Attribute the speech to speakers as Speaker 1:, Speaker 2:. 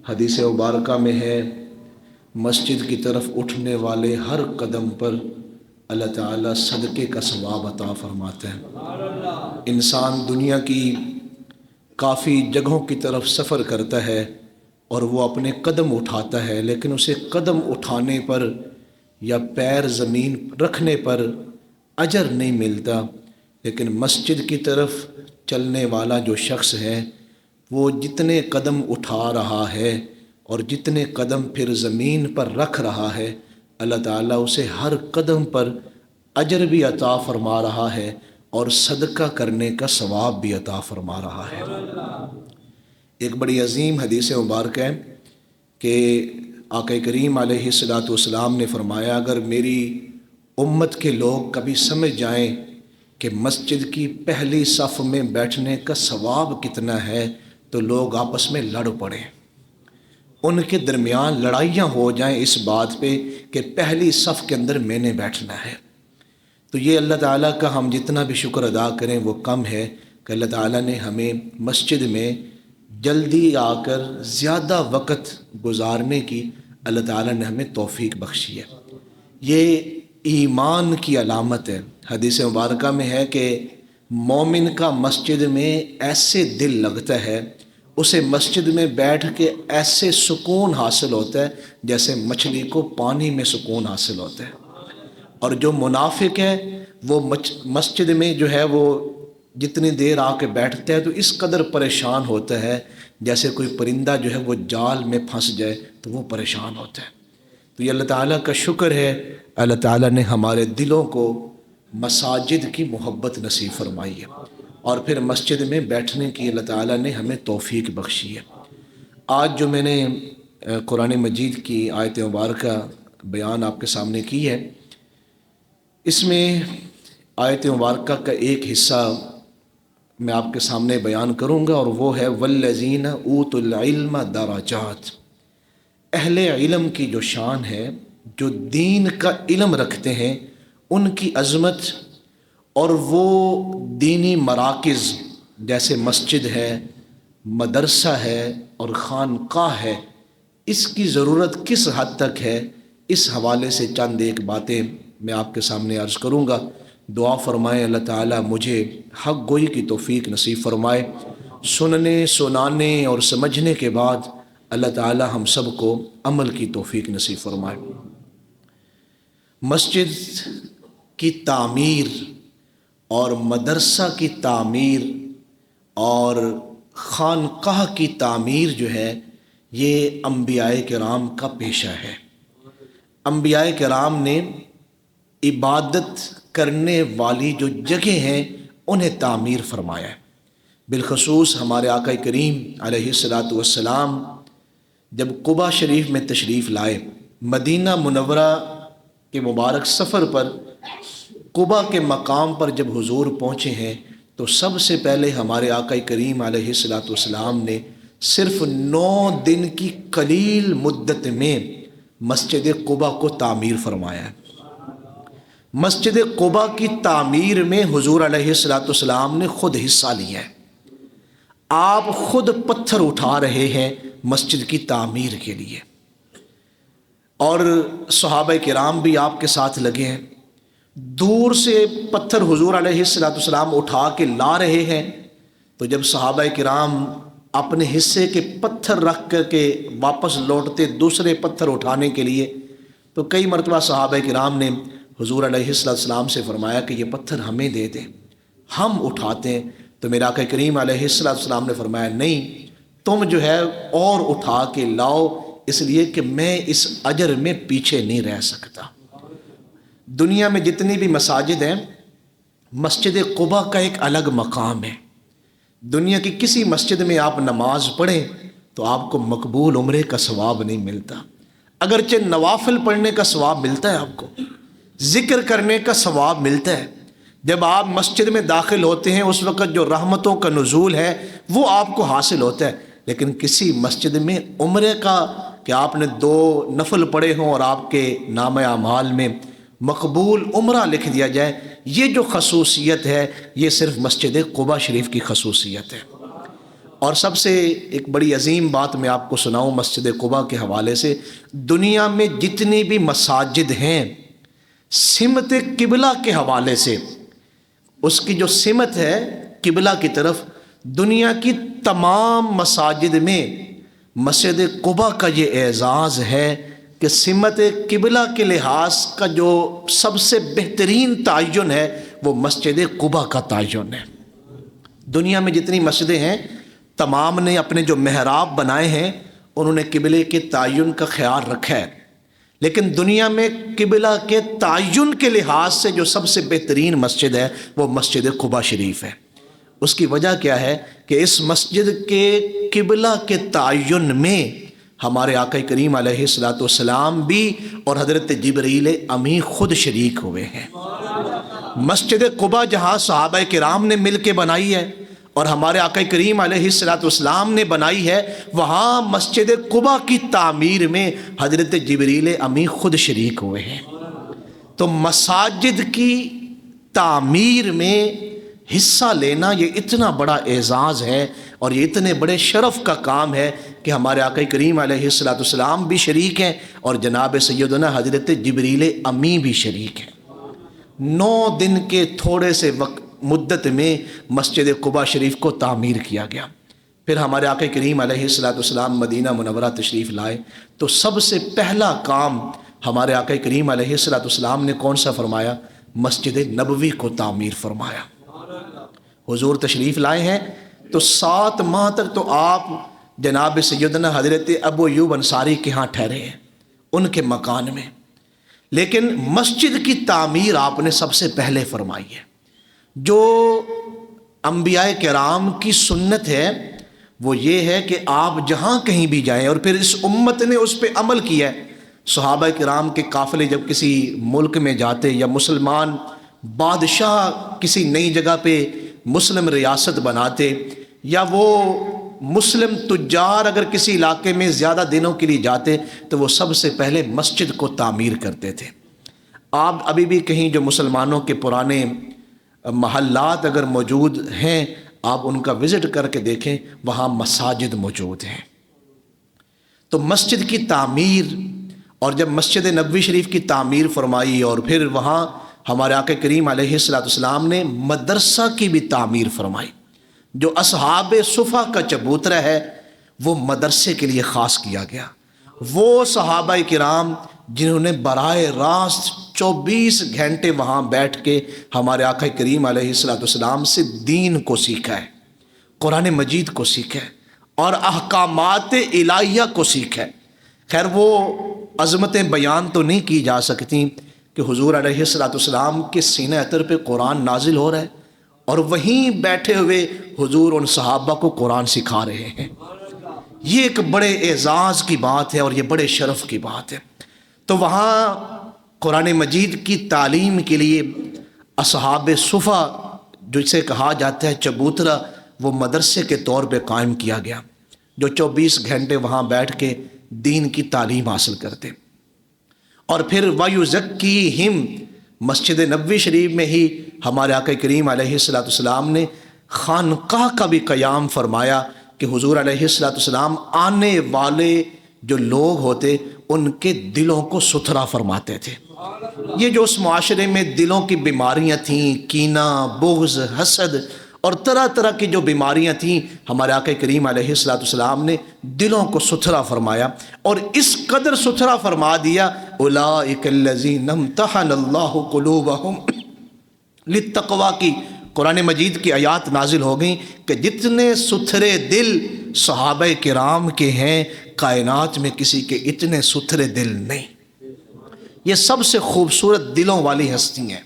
Speaker 1: حدیث مبارکہ میں ہے مسجد کی طرف اٹھنے والے ہر قدم پر اللہ تعالیٰ صدقے کا ثواب عطا فرماتے ہیں۔ انسان دنیا کی کافی جگہوں کی طرف سفر کرتا ہے اور وہ اپنے قدم اٹھاتا ہے، لیکن اسے قدم اٹھانے پر یا پیر زمین رکھنے پر اجر نہیں ملتا، لیکن مسجد کی طرف چلنے والا جو شخص ہے وہ جتنے قدم اٹھا رہا ہے اور جتنے قدم پھر زمین پر رکھ رہا ہے، اللہ تعالیٰ اسے ہر قدم پر اجر بھی عطا فرما رہا ہے اور صدقہ کرنے کا ثواب بھی عطا فرما رہا ہے۔ ایک بڑی عظیم حدیث مبارکہ ہے کہ آقا کریم علیہ الصلوۃ والسلام نے فرمایا، اگر میری امت کے لوگ کبھی سمجھ جائیں کہ مسجد کی پہلی صف میں بیٹھنے کا ثواب کتنا ہے تو لوگ آپس میں لڑ پڑیں، ان کے درمیان لڑائیاں ہو جائیں اس بات پہ کہ پہلی صف کے اندر میں نے بیٹھنا ہے۔ تو یہ اللہ تعالیٰ کا ہم جتنا بھی شکر ادا کریں وہ کم ہے کہ اللہ تعالیٰ نے ہمیں مسجد میں جلدی آ کر زیادہ وقت گزارنے کی اللہ تعالیٰ نے ہمیں توفیق بخشی ہے۔ یہ ایمان کی علامت ہے۔ حدیث مبارکہ میں ہے کہ مومن کا مسجد میں ایسے دل لگتا ہے، اسے مسجد میں بیٹھ کے ایسے سکون حاصل ہوتا ہے جیسے مچھلی کو پانی میں سکون حاصل ہوتا ہے۔ اور جو منافق ہے وہ مسجد میں جو ہے وہ جتنی دیر آ کے بیٹھتا ہے تو اس قدر پریشان ہوتا ہے جیسے کوئی پرندہ جو ہے وہ جال میں پھنس جائے تو وہ پریشان ہوتا ہے۔ تو یہ اللہ تعالیٰ کا شکر ہے، اللہ تعالیٰ نے ہمارے دلوں کو مساجد کی محبت نصیب فرمائی ہے اور پھر مسجد میں بیٹھنے کی اللہ تعالیٰ نے ہمیں توفیق بخشی ہے۔ آج جو میں نے قرآن مجید کی آیت مبارکہ بیان آپ کے سامنے کی ہے، اس میں آیت مبارکہ کا ایک حصہ میں آپ کے سامنے بیان کروں گا اور وہ ہے والذین اوتوا العلم درجات۔ اہل علم کی جو شان ہے، جو دین کا علم رکھتے ہیں، ان کی عظمت اور وہ دینی مراکز جیسے مسجد ہے، مدرسہ ہے اور خانقاہ ہے، اس کی ضرورت کس حد تک ہے، اس حوالے سے چند ایک باتیں میں آپ کے سامنے عرض کروں گا۔ دعا فرمائیں اللہ تعالیٰ مجھے حق گوئی کی توفیق نصیب فرمائے، سننے سنانے اور سمجھنے کے بعد اللہ تعالیٰ ہم سب کو عمل کی توفیق نصیب فرمائے۔ مسجد کی تعمیر اور مدرسہ کی تعمیر اور خانقاہ کی تعمیر جو ہے یہ انبیاء کرام کا پیشہ ہے۔ انبیاء کرام نے عبادت کرنے والی جو جگہ ہیں انہیں تعمیر فرمایا ہے۔ بالخصوص ہمارے آقا کریم علیہ الصلوۃ والسلام جب قباء شریف میں تشریف لائے، مدینہ منورہ کے مبارک سفر پر قباء کے مقام پر جب حضور پہنچے ہیں تو سب سے پہلے ہمارے آقا کریم علیہ الصلوۃ والسلام نے صرف 9 دن کی قلیل مدت میں مسجد قباء کو تعمیر فرمایا ہے۔ مسجد قباء کی تعمیر میں حضور علیہ الصلوۃ والسلام نے خود حصہ لیا ہے۔ آپ خود پتھر اٹھا رہے ہیں مسجد کی تعمیر کے لیے، اور صحابہ کرام بھی آپ کے ساتھ لگے ہیں۔ دور سے پتھر حضور علیہ الصلوۃ والسلام اٹھا کے لا رہے ہیں تو جب صحابہ کرام اپنے حصے کے پتھر رکھ کر کے واپس لوٹتے دوسرے پتھر اٹھانے کے لیے تو کئی مرتبہ صحابہ کرام نے حضور علیہ السلام سے فرمایا کہ یہ پتھر ہمیں دے دیں، ہم اٹھاتے ہیں۔ تو میرا آقا کریم علیہ السلام نے فرمایا نہیں، تم جو ہے اور اٹھا کے لاؤ، اس لیے کہ میں اس اجر میں پیچھے نہیں رہ سکتا۔ دنیا میں جتنی بھی مساجد ہیں، مسجد قباء کا ایک الگ مقام ہے۔ دنیا کی کسی مسجد میں آپ نماز پڑھیں تو آپ کو مقبول عمرے کا ثواب نہیں ملتا، اگرچہ نوافل پڑھنے کا ثواب ملتا ہے، آپ کو ذکر کرنے کا ثواب ملتا ہے۔ جب آپ مسجد میں داخل ہوتے ہیں اس وقت جو رحمتوں کا نزول ہے وہ آپ کو حاصل ہوتا ہے، لیکن کسی مسجد میں عمرے کا کہ آپ نے 2 نفل پڑھے ہوں اور آپ کے نام اعمال میں مقبول عمرہ لکھ دیا جائے، یہ جو خصوصیت ہے یہ صرف مسجد قباء شریف کی خصوصیت ہے۔ اور سب سے ایک بڑی عظیم بات میں آپ کو سناؤں مسجد قباء کے حوالے سے، دنیا میں جتنی بھی مساجد ہیں سمت قبلہ کے حوالے سے، اس کی جو سمت ہے قبلہ کی طرف، دنیا کی تمام مساجد میں مسجد قباء کا یہ اعزاز ہے کہ سمت قبلہ کے لحاظ کا جو سب سے بہترین تعین ہے وہ مسجد قباء کا تعین ہے۔ دنیا میں جتنی مسجدیں ہیں تمام نے اپنے جو محراب بنائے ہیں انہوں نے قبلے کے تعین کا خیال رکھا ہے، لیکن دنیا میں قبلہ کے تعین کے لحاظ سے جو سب سے بہترین مسجد ہے وہ مسجد قباء شریف ہے۔ اس کی وجہ کیا ہے کہ اس مسجد کے قبلہ کے تعین میں ہمارے آقا کریم علیہ السلام بھی اور حضرت جبریل امی خود شریک ہوئے ہیں۔ مسجد قباء جہاں صحابہ کرام نے مل کے بنائی ہے اور ہمارے آقا کریم علیہ السلام نے بنائی ہے، وہاں مسجد قباء کی تعمیر میں حضرت جبریل امی خود شریک ہوئے ہیں۔ تو مساجد کی تعمیر میں حصہ لینا یہ اتنا بڑا اعزاز ہے اور یہ اتنے بڑے شرف کا کام ہے کہ ہمارے آقا کریم علیہ السلام بھی شریک ہیں اور جناب سیدنا حضرت جبریل امی بھی شریک ہیں۔ 9 دن کے تھوڑے سے مدت میں مسجد قباء شریف کو تعمیر کیا گیا۔ پھر ہمارے آقا کریم علیہ السلام مدینہ منورہ تشریف لائے تو سب سے پہلا کام ہمارے آقا کریم علیہ السلام نے کون سا فرمایا؟ مسجد نبوی کو تعمیر فرمایا۔ حضور تشریف لائے ہیں تو 7 ماہ تک تو آپ جناب سیدنا حضرت ابو ایوب انصاری کے ہاں ٹھہرے ہیں، ان کے مکان میں، لیکن مسجد کی تعمیر آپ نے سب سے پہلے فرمائی ہے۔ جو انبیاء کرام کی سنت ہے وہ یہ ہے کہ آپ جہاں کہیں بھی جائیں، اور پھر اس امت نے اس پہ عمل کیا ہے۔ صحابہ کرام کے قافلے جب کسی ملک میں جاتے یا مسلمان بادشاہ کسی نئی جگہ پہ مسلم ریاست بناتے، یا وہ مسلم تجار اگر کسی علاقے میں زیادہ دنوں کے لیے جاتے تو وہ سب سے پہلے مسجد کو تعمیر کرتے تھے۔ آپ ابھی بھی کہیں جو مسلمانوں کے پرانے محلات اگر موجود ہیں آپ ان کا وزٹ کر کے دیکھیں، وہاں مساجد موجود ہیں۔ تو مسجد کی تعمیر، اور جب مسجد نبوی شریف کی تعمیر فرمائی اور پھر وہاں ہمارے آقا کریم علیہ السلام نے مدرسہ کی بھی تعمیر فرمائی۔ جو اصحاب صفا کا چبوترا ہے وہ مدرسے کے لیے خاص کیا گیا۔ وہ صحابہ کرام جنہوں نے براہ راست 24 گھنٹے وہاں بیٹھ کے ہمارے آقا کریم علیہ السلام سے دین کو سیکھا ہے، قرآن مجید کو سیکھا ہے اور احکامات الہیہ کو سیکھا ہے۔ خیر وہ عظمتیں بیان تو نہیں کی جا سکتی کہ حضور علیہ السلام کے سینہ اطہر پہ قرآن نازل ہو رہا ہے اور وہیں بیٹھے ہوئے حضور ان صحابہ کو قرآن سکھا رہے ہیں۔ یہ ایک بڑے اعزاز کی بات ہے اور یہ بڑے شرف کی بات ہے۔ تو وہاں قرآن مجید کی تعلیم کے لیے اصحاب صفا جسے کہا جاتا ہے چبوترا، وہ مدرسے کے طور پہ قائم کیا گیا، جو 24 گھنٹے وہاں بیٹھ کے دین کی تعلیم حاصل کرتے۔ اور پھر وَيُزَكِّيهِمْ، مسجد نبوی شریف میں ہی ہمارے آقا کریم علیہ السلام نے خانقاہ کا بھی قیام فرمایا کہ حضور علیہ السلام آنے والے جو لوگ ہوتے ان کے دلوں کو ستھرا فرماتے تھے۔ یہ جو اس معاشرے میں دلوں کی بیماریاں تھیں، کینہ، بغض، حسد اور طرح طرح کی جو بیماریاں تھیں، ہمارے آقا کریم علیہ السلام نے دلوں کو ستھرا فرمایا اور اس قدر ستھرا فرما دیا، اولئک الذین امتحن اللہ قلوبہم للتقوی کی قرآن مجید کی آیات نازل ہو گئیں کہ جتنے ستھرے دل صحابہ کرام کے ہیں کائنات میں کسی کے اتنے ستھرے دل نہیں۔ یہ سب سے خوبصورت دلوں والی ہستی ہیں۔